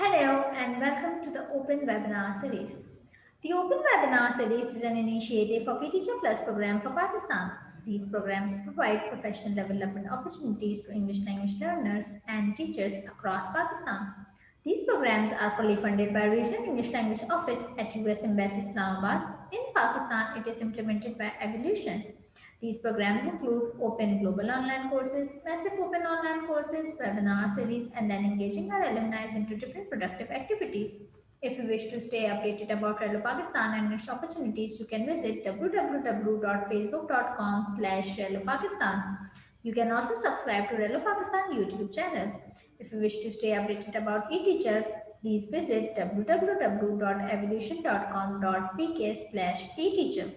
Hello and welcome to the Open Webinar Series. The Open Webinar Series is an initiative of eTeacher Plus program for Pakistan. These programs provide professional development opportunities to English language learners and teachers across Pakistan. These programs are fully funded by Regional English Language Office at US Embassy Islamabad. In Pakistan, it is implemented by Evolution. These programs include open global online courses, massive open online courses, webinar series, and then engaging our alumni into different productive activities. If you wish to stay updated about Relo Pakistan and its opportunities, you can visit www.facebook.com/Relo Pakistan. You can also subscribe to Relo Pakistan YouTube channel. If you wish to stay updated about eTeacher, please visit www.evolution.com.pk/eTeacher.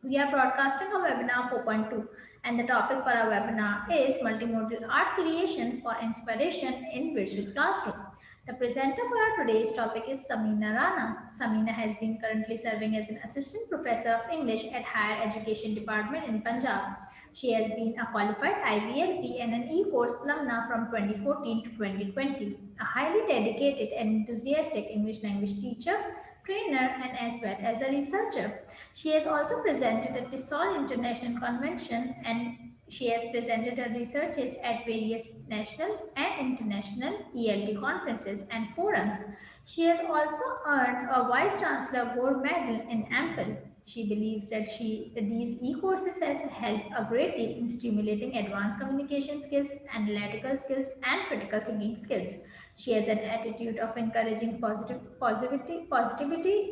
We are broadcasting a webinar 4.2 and the topic for our webinar is multimodal art creations for inspiration in virtual classroom. The presenter for our today's topic is Samina Rana. Samina has been currently serving as an assistant professor of English at Higher Education Department in Punjab. She has been a qualified IVLP and an e-course alumna from 2014 to 2020, a highly dedicated and enthusiastic English language teacher, trainer, and as well as a researcher. She has also presented at the Seoul International Convention and she has presented her researches at various national and international ELT conferences and forums. She has also earned a Vice Chancellor Gold Medal in AMPhil. She believes that these e-courses has helped a great deal in stimulating advanced communication skills, analytical skills, and critical thinking skills. She has an attitude of encouraging positivity,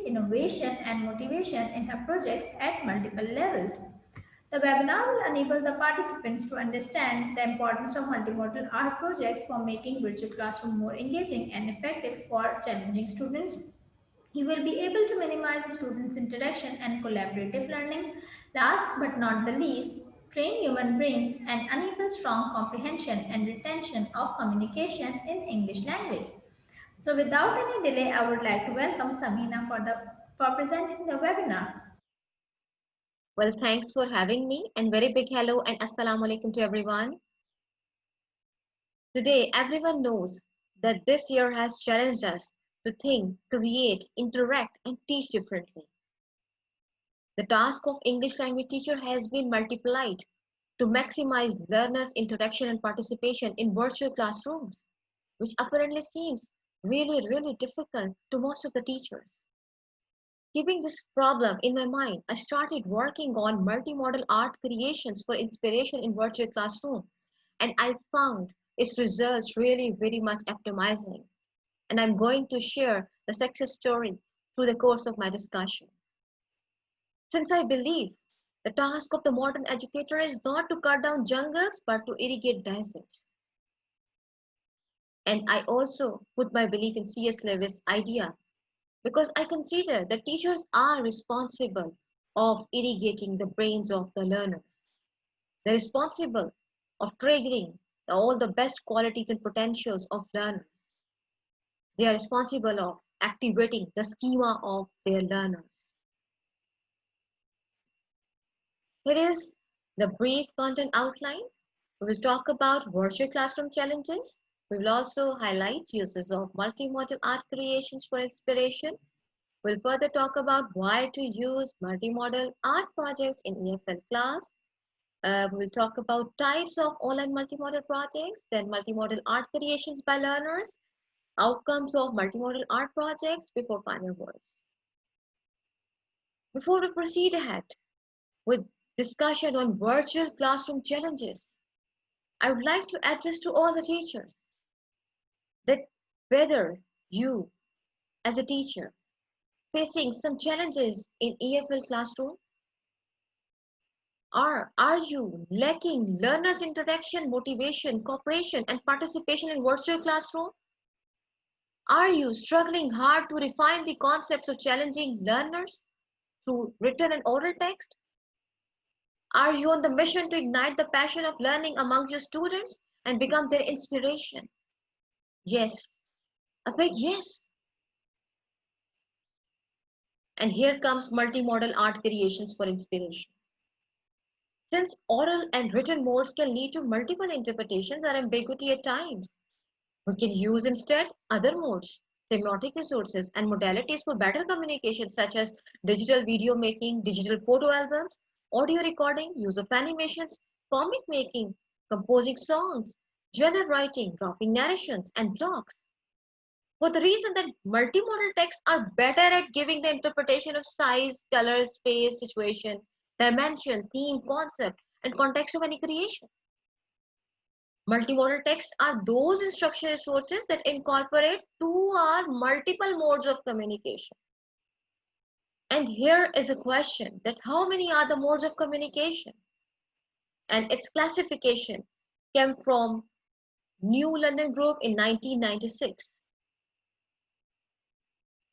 innovation, and motivation in her projects at multiple levels. The webinar will enable the participants to understand the importance of multimodal art projects for making virtual classroom more engaging and effective for challenging students. You will be able to minimize students' interaction and collaborative learning. Last but not the least, train human brains and enable strong comprehension and retention of communication in English language. So without any delay, I would like to welcome Samina for presenting the webinar. Well, thanks for having me and very big hello and assalamu alaikum to everyone. Today, everyone knows that this year has challenged us to think, create, interact, and teach differently. The task of English language teacher has been multiplied to maximize learners' interaction and participation in virtual classrooms, which apparently seems really difficult to most of the teachers. Keeping this problem in my mind, I started working on multimodal art creations for inspiration in virtual classroom, and I found its results really very much optimizing. And I'm going to share the success story through the course of my discussion. Since I believe the task of the modern educator is not to cut down jungles but to irrigate deserts. And I also put my belief in C.S. Lewis' idea because I consider that teachers are responsible of irrigating the brains of the learners. They're responsible of triggering all the best qualities and potentials of learners. They are responsible of activating the schema of their learners. Here is the brief content outline. We will talk about virtual classroom challenges. We will also highlight uses of multimodal art creations for inspiration. We'll further talk about why to use multimodal art projects in EFL class. We'll talk about types of online multimodal projects, then multimodal art creations by learners, outcomes of multimodal art projects before final words. Before we proceed ahead with discussion on virtual classroom challenges, I would like to address to all the teachers that whether you as a teacher facing some challenges in EFL classroom, or are you lacking learners interaction, motivation, cooperation and participation in virtual classroom? Are you struggling hard to refine the concepts of challenging learners through written and oral text? Are you on the mission to ignite the passion of learning among your students and become their inspiration? Yes, a big yes. And here comes multimodal art creations for inspiration. Since oral and written modes can lead to multiple interpretations or ambiguity at times, We can use instead other modes, semiotic resources, and modalities for better communication, such as digital video making, digital photo albums, audio recording, use of animations, comic making, composing songs, journal writing, graphic narrations, and blogs. For the reason that multimodal texts are better at giving the interpretation of size, color, space, situation, dimension, theme, concept, and context of any creation. Multimodal texts are those instruction resources that incorporate two or multiple modes of communication. And here is a question that how many are the modes of communication? And its classification came from New London Group in 1996.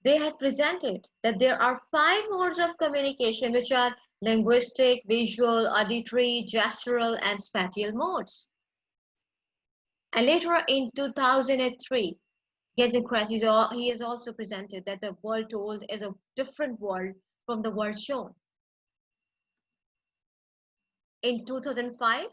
They had presented that there are 5 modes of communication, which are linguistic, visual, auditory, gestural, and spatial modes. And later in 2003, Getting Cressy, he has also presented that the world told is a different world from the world shown. In 2005,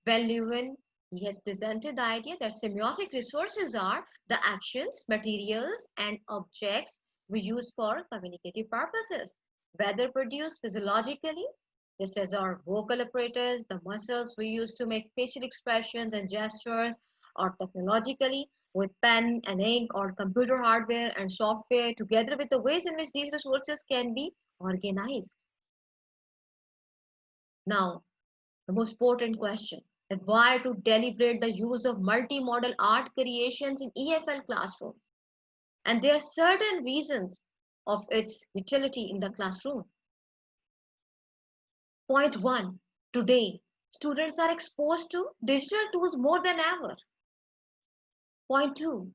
Van Leeuwen, he has presented the idea that semiotic resources are the actions, materials, and objects we use for communicative purposes, whether produced physiologically, just as our vocal apparatus, the muscles we use to make facial expressions and gestures, or technologically with pen and ink or computer hardware and software, together with the ways in which these resources can be organized. Now, the most important question, that why to deliberate the use of multimodal art creations in EFL classrooms? And there are certain reasons of its utility in the classroom. Point 1. Today, students are exposed to digital tools more than ever. Point 2.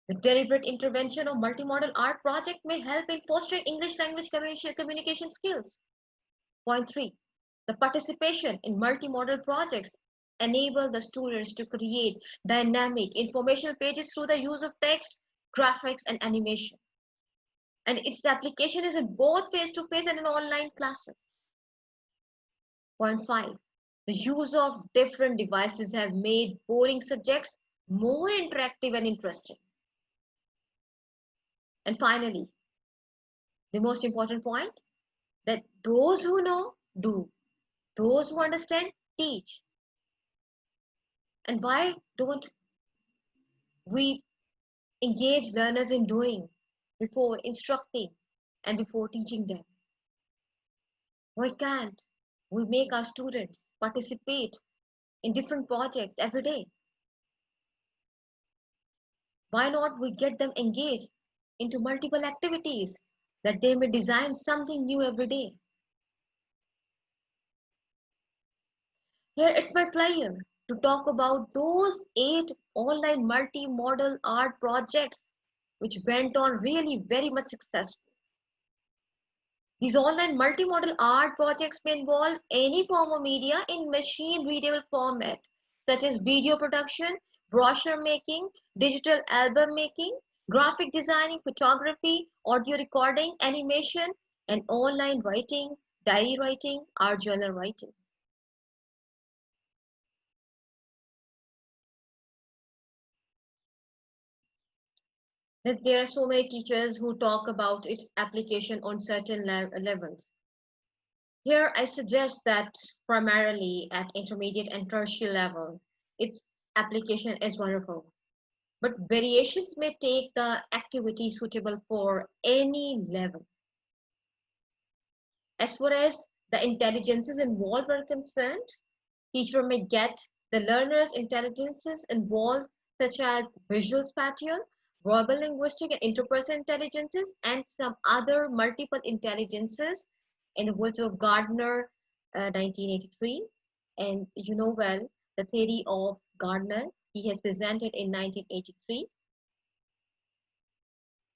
The deliberate intervention of multimodal art project may help in fostering English language communication skills. Point 3. The participation in multimodal projects enable the students to create dynamic informational pages through the use of text, graphics, and animation. And its application is in both face-to-face and in online classes. Point 5. The use of different devices have made boring subjects more interactive and interesting. And finally, the most important point, that those who know, do. Those who understand, teach. And why don't we engage learners in doing before instructing and before teaching them? Why can't we make our students participate in different projects every day? Why not we get them engaged into multiple activities that they may design something new every day? Here it's my pleasure to talk about those 8 online multimodal art projects which went on really very much successful. These online multimodal art projects may involve any form of media in machine readable format, such as video production, brochure making, digital album making, graphic designing, photography, audio recording, animation, and online writing, diary writing, or journal writing. That there are so many teachers who talk about its application on certain levels. Here, I suggest that primarily at intermediate and tertiary level, its application is wonderful. But variations may take the activity suitable for any level. As far as the intelligences involved are concerned, teacher may get the learner's intelligences involved, such as visual spatial, verbal linguistic, and interpersonal intelligences, and some other multiple intelligences in the words of Gardner, 1983. And you know well, the theory of Gardner, he has presented in 1983,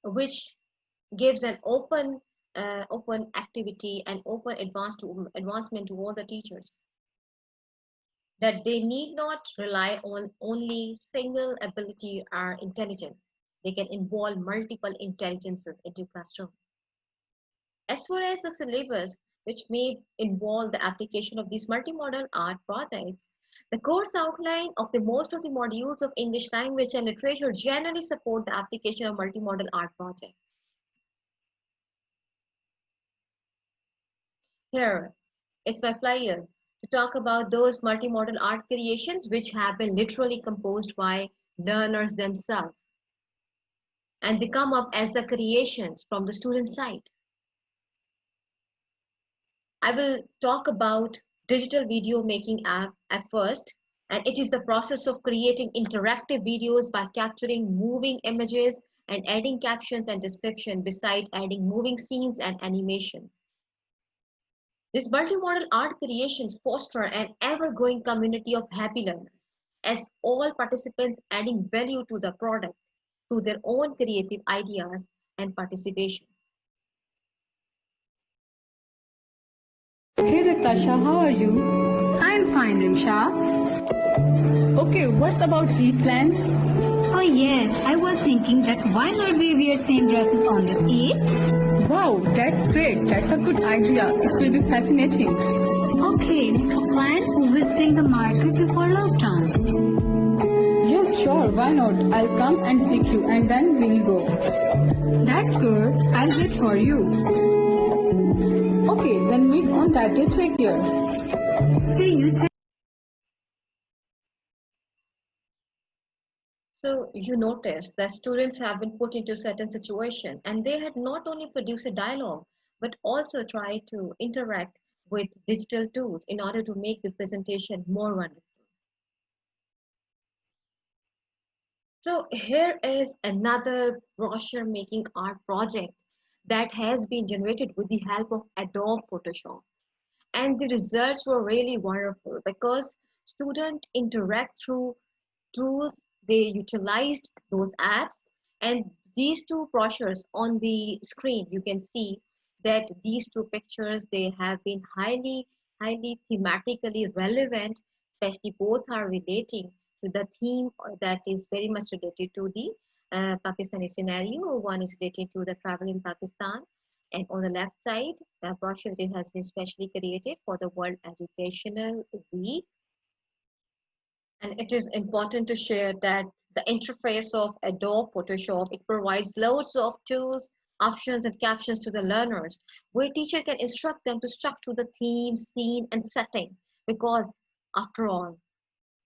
which gives an open activity and open advancement to all the teachers, that they need not rely on only single ability or intelligence. They can involve multiple intelligences into classroom. As far as the syllabus, which may involve the application of these multimodal art projects, The course outline of the most of the modules of English language and literature generally support the application of multimodal art projects. Here, it's my pleasure to talk about those multimodal art creations which have been literally composed by learners themselves, and they come up as the creations from the student side. I will talk about digital video making app at first, and it is the process of creating interactive videos by capturing moving images and adding captions and description beside adding moving scenes and animations. These multimodal art creations foster an ever-growing community of happy learners, as all participants adding value to the product through their own creative ideas and participation. Hey Zaktasha, how are you? I'm fine, Rimsha. Okay, what's about Eid plans? Oh yes, I was thinking that why not we wear same dresses on this Eid? Wow, that's great. That's a good idea. It will be fascinating. Okay, make a plan for visiting the market before lockdown. Yes, sure, why not? I'll come and pick you and then we'll go. That's good. I'll wait for you. Okay, then meet on that day. Take care. See you. So you notice that students have been put into certain situation and they had not only produced a dialogue, but also tried to interact with digital tools in order to make the presentation more wonderful. So here is another brochure making art project that has been generated with the help of Adobe Photoshop. And the results were really wonderful because students interact through tools, they utilized those apps, and these two brochures on the screen, you can see that these two pictures, they have been highly thematically relevant, especially both are relating to the theme that is very much related to the Pakistani scenario. One is related to the travel in Pakistan, and on the left side, the brochure it has been specially created for the World Educational Week. And it is important to share that the interface of Adobe Photoshop, it provides loads of tools, options, and captions to the learners, where teacher can instruct them to stuck to the theme, scene, and setting, because after all,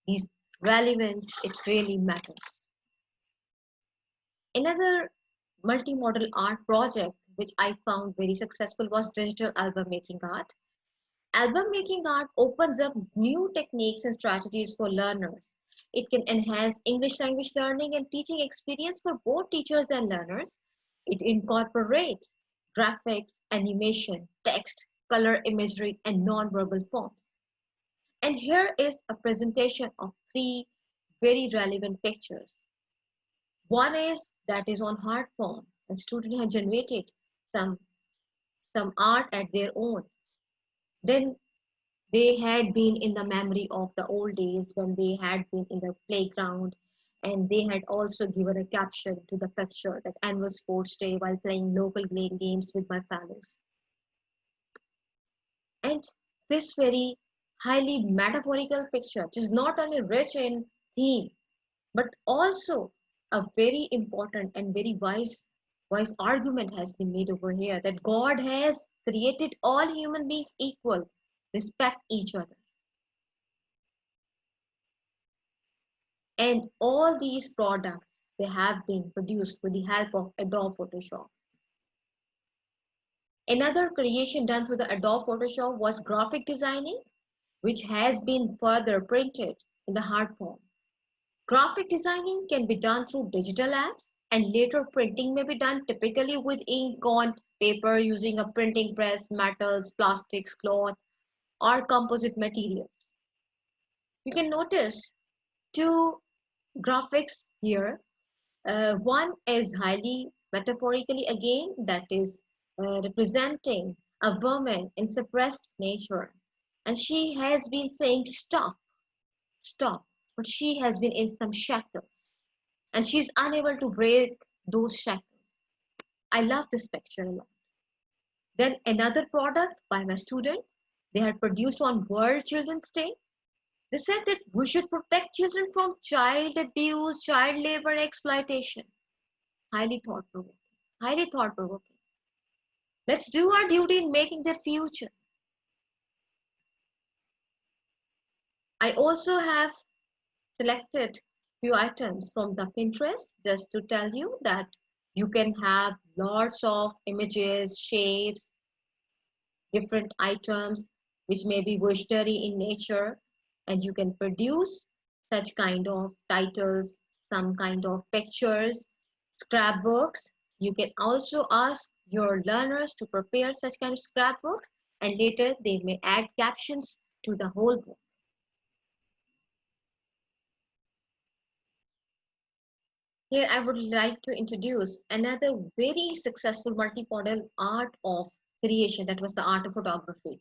these relevance, it really matters. Another multimodal art project which I found very successful was digital album making art. Album making art opens up new techniques and strategies for learners. It can enhance English language learning and teaching experience for both teachers and learners. It incorporates graphics, animation, text, color imagery, and non-verbal forms. And here is a presentation of three very relevant pictures. One is that is on hard form, and student has generated some, some art at their own. Then they had been in the memory of the old days when they had been in the playground, and they had also given a caption to the picture that annual sports day while playing local games with my fellows. And this very highly metaphorical picture is not only rich in theme, but also a very important and very wise argument has been made over here that God has created all human beings equal, respect each other. And all these products, they have been produced with the help of Adobe Photoshop. Another creation done through the Adobe Photoshop was graphic designing, which has been further printed in the hard form. Graphic designing can be done through digital apps, and later printing may be done typically with ink on paper using a printing press, metals, plastics, cloth, or composite materials. You can notice two graphics here. One is highly metaphorically again, that is representing a woman in suppressed nature. And she has been saying, stop, stop. But she has been in some shackles. And she's unable to break those shackles. I love this picture a lot. Then another product by my student, they had produced on World Children's Day. They said that we should protect children from child abuse, child labor, exploitation. Highly thought provoking. Highly thought provoking. Let's do our duty in making their future. I also have selected few items from the Pinterest just to tell you that you can have lots of images, shapes, different items which may be visionary in nature, and you can produce such kind of titles, some kind of pictures, scrapbooks. You can also ask your learners to prepare such kind of scrapbooks, and later they may add captions to the whole book. Here I would like to introduce another very successful multimodal art of creation, that was the art of photography.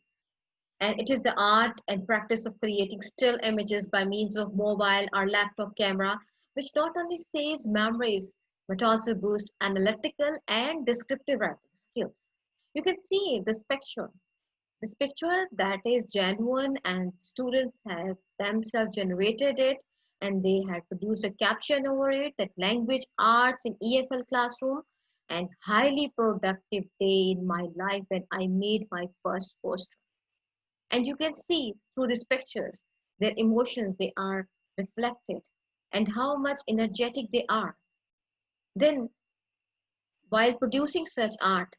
And it is the art and practice of creating still images by means of mobile or laptop camera, which not only saves memories, but also boosts analytical and descriptive writing skills. You can see this picture that is genuine, and students have themselves generated it, and they had produced a caption over it, that language arts in EFL Classroom, and highly productive day in my life when I made my first poster. And you can see through these pictures their emotions, they are reflected, and how much energetic they are. Then while producing such art,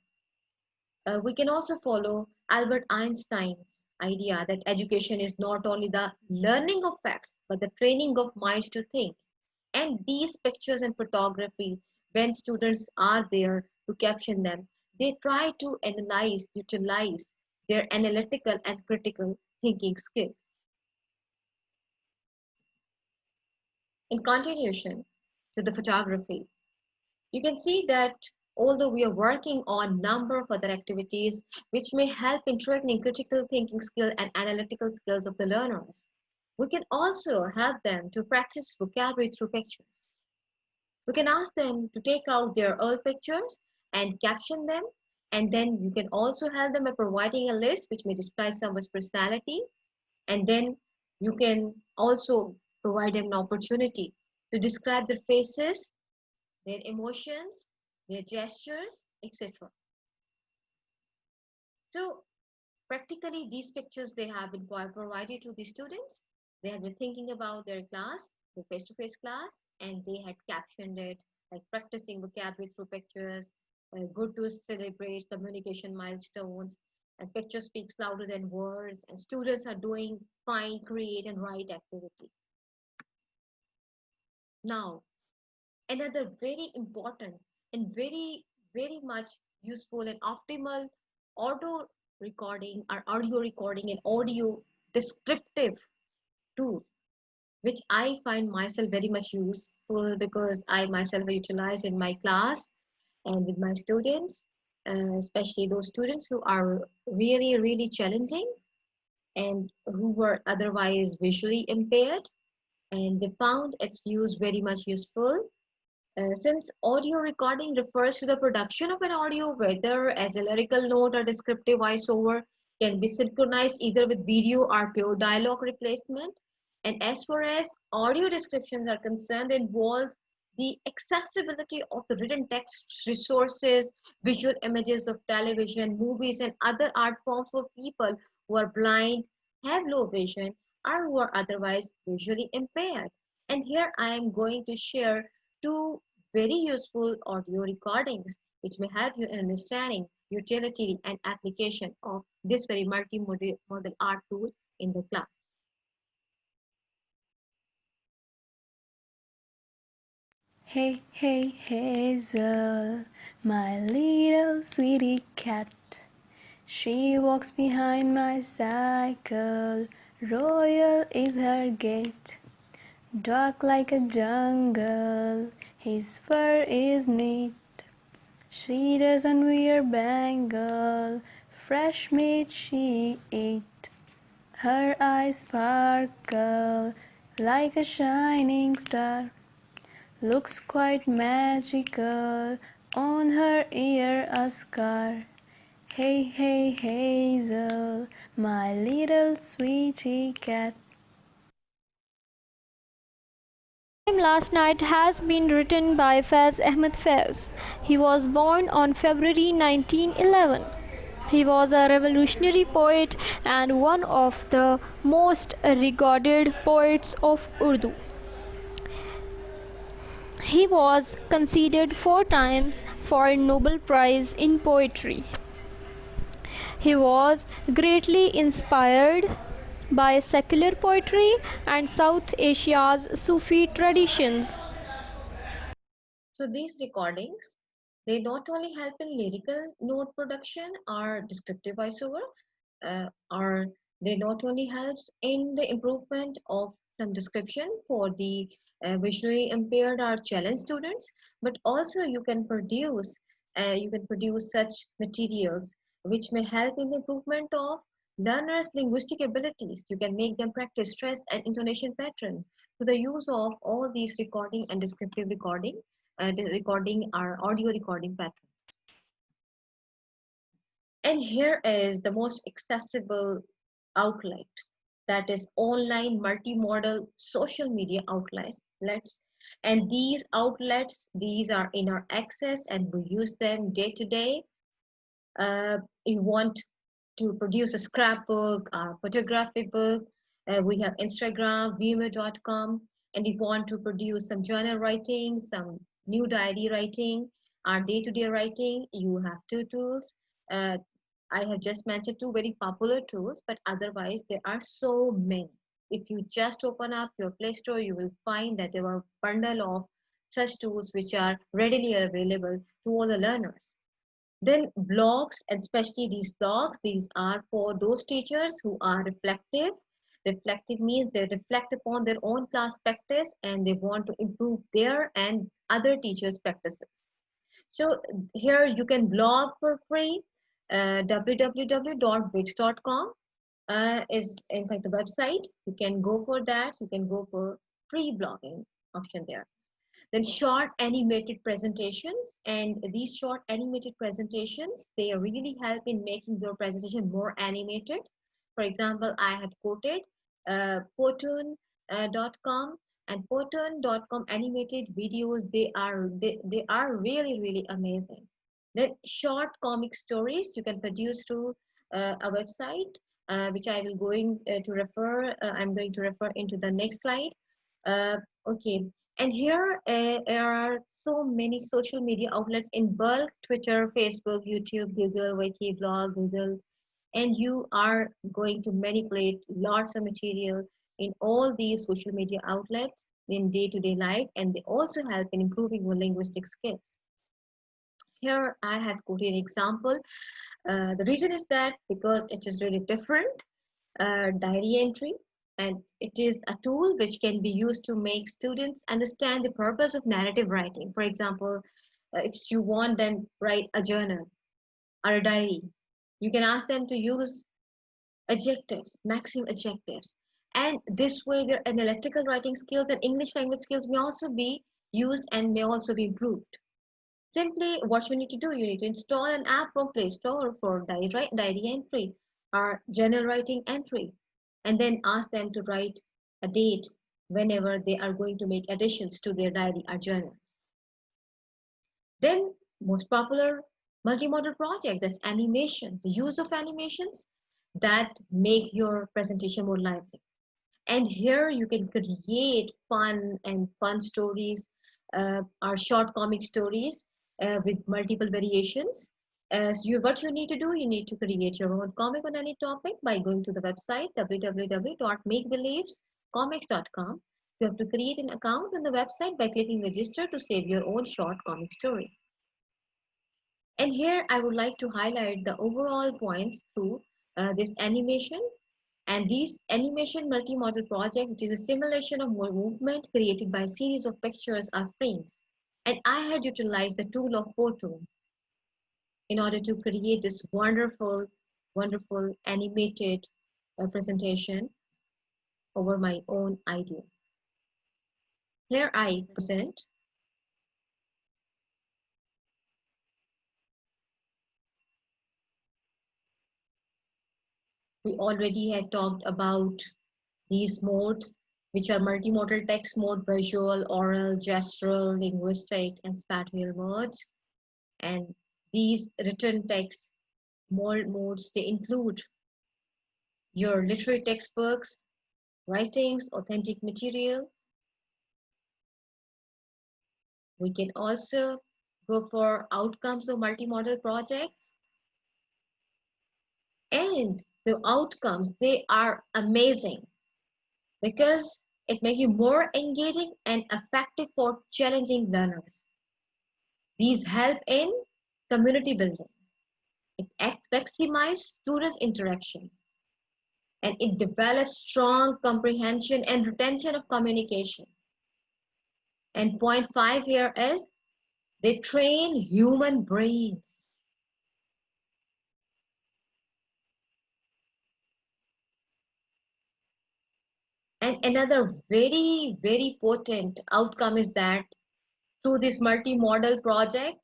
we can also follow Albert Einstein's idea that education is not only the learning of facts, but the training of minds to think. And these pictures and photography, when students are there to caption them, they try to analyze, utilize their analytical and critical thinking skills. In continuation to the photography, you can see that although we are working on number of other activities which may help in training critical thinking skill and analytical skills of the learners, we can also help them to practice vocabulary through pictures. We can ask them to take out their old pictures and caption them, and then you can also help them by providing a list which may describe someone's personality, and then you can also provide them an opportunity to describe their faces, their emotions, their gestures, etc. So practically these pictures, they have been provided to the students. They have been thinking about their class, the face-to-face class, and they had captioned it like practicing vocabulary through pictures, good to celebrate communication milestones, and picture speaks louder than words, and students are doing fine, create and write activity. Now, another very important and very much useful and optimal audio recording and audio descriptive tool, which I find myself very much useful because I myself utilize in my class and with my students, especially those students who are really challenging and who were otherwise visually impaired, and they found its use very much useful. Since audio recording refers to the production of an audio, whether as a lyrical note or descriptive voiceover, can be synchronized either with video or pure dialogue replacement. And as far as audio descriptions are concerned, they involve the accessibility of the written text resources, visual images of television, movies, and other art forms for people who are blind, have low vision, or who are otherwise visually impaired. And here I am going to share two very useful audio recordings which may help you in understanding utility and application of this very multimodal art tool in the class. Hey, hey, Hazel, my little sweetie cat. She walks behind my cycle, royal is her gait. Dark like a jungle, his fur is neat. She doesn't wear bangle, fresh meat she eat. Her eyes sparkle like a shining star. Looks quite magical, on her ear a scar. Hey, hey, Hazel, my little sweetie cat. Last Night has been written by Faiz Ahmed Faiz. He was born on February 1911. He was a revolutionary poet and one of the most regarded poets of Urdu. He was considered 4 times for a Nobel Prize in Poetry. He was greatly inspired by secular poetry and South Asia's Sufi traditions. So these recordings, they not only help in lyrical note production or descriptive voiceover, or they not only helps in the improvement of some description for the visually impaired or challenged students, but also you can produce such materials which may help in the improvement of learners linguistic abilities. You can make them practice stress and intonation pattern to the use of all these recording and descriptive recording, the recording or audio recording pattern. And here is the most accessible outlet, that is online multimodal social media outlets. And these outlets, these are in our access and we use them day to day. You want to produce a scrapbook or photography book, we have Instagram, vimeo.com. And if you want to produce some journal writing, some new diary writing, or day-to-day writing, you have two tools. Uh, I have just mentioned two very popular tools, but otherwise there are so many. If you just open up your Play Store, you will find that there are a bundle of such tools which are readily available to all the learners. Then blogs, and especially these blogs, these are for those teachers who are reflective. Reflective means they reflect upon their own class practice and they want to improve their and other teachers' practices. So here you can blog for free. www.wix.com is in fact the website. You can go for that. You can go for free blogging option there. Then short animated presentations, and these short animated presentations, they really help in making your presentation more animated. For example, I had quoted Potun.com, and Potun.com animated videos, they are really amazing. Then short comic stories you can produce through a website, which I will going to refer. I'm going to refer into the next slide. Okay, and here there are so many social media outlets in bulk: Twitter, Facebook, YouTube, Google, Wiki, Blog, Google, and you are going to manipulate lots of material in all these social media outlets in day-to-day life, and they also help in improving your linguistic skills. Here I had quoted an example. The reason is that because it is really different. Diary entry, and it is a tool which can be used to make students understand the purpose of narrative writing. For example, if you want them write a journal or a diary, you can ask them to use adjectives, maximum adjectives, and this way their analytical writing skills and English language skills may also be used and may also be improved. Simply, what you need to do, you need to install an app from Play Store for diary entry or journal writing entry, and then ask them to write a date whenever they are going to make additions to their diary or journal. Then, most popular multimodal project, that's animation, the use of animations that make your presentation more lively. And here you can create fun stories or short comic stories with multiple variations. What you need to do, you need to create your own comic on any topic by going to the website www.makebelievescomics.com. You have to create an account on the website by clicking register to save your own short comic story. And here I would like to highlight the overall points through this animation. And this animation multimodal project, which is a simulation of movement created by a series of pictures or frames. And I had utilized the tool of Photo in order to create this wonderful animated presentation over my own idea. Here I present. We already had talked about these modes which are multimodal text mode, visual, oral, gestural, linguistic, and spatial modes. And these written text modes, they include your literary textbooks, writings, authentic material. We can also go for outcomes of multimodal projects. And the outcomes, they are amazing because it makes you more engaging and effective for challenging learners. These help in community building. It maximizes students' interaction, and it develops strong comprehension and retention of communication. And point 5 here is they train human brains. And another very, very potent outcome is that through this multimodal project,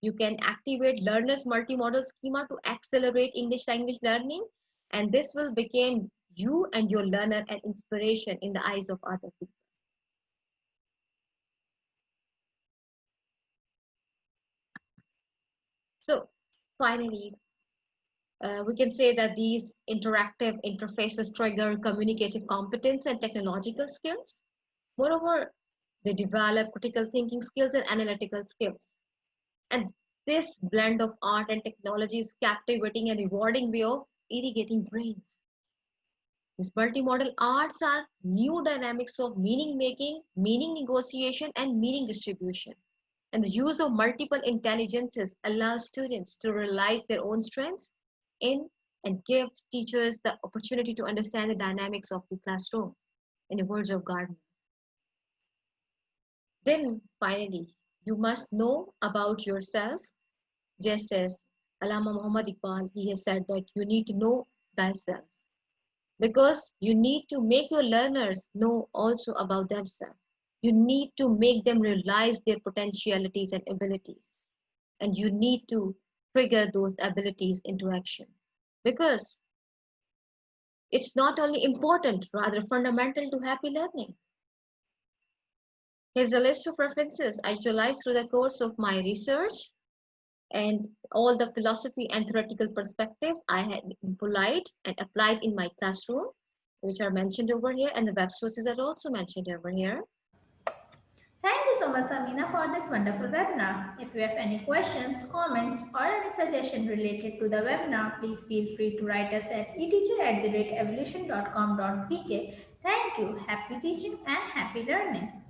you can activate learners' multimodal schema to accelerate English language learning. And this will become you and your learner an inspiration in the eyes of other people. So finally, we can say that these interactive interfaces trigger communicative competence and technological skills. Moreover, they develop critical thinking skills and analytical skills. And this blend of art and technology is captivating and rewarding way of irrigating brains. These multimodal arts are new dynamics of meaning making, meaning negotiation, and meaning distribution. And the use of multiple intelligences allows students to realize their own strengths in and give teachers the opportunity to understand the dynamics of the classroom, in the words of Gardner. Then finally, you must know about yourself, just as Allama Muhammad Iqbal, he has said that you need to know thyself because you need to make your learners know also about themselves. You need to make them realize their potentialities and abilities, and you need to trigger those abilities into action because it's not only important, rather fundamental to happy learning. Here's a list of references I utilized through the course of my research and all the philosophy and theoretical perspectives I had implied and applied in my classroom, which are mentioned over here, and the web sources are also mentioned over here. Thank you so much, Samina, for this wonderful webinar. If you have any questions, comments, or any suggestion related to the webinar, please feel free to write us at eteacher@evolution.com.pk. Thank you. Happy teaching and happy learning.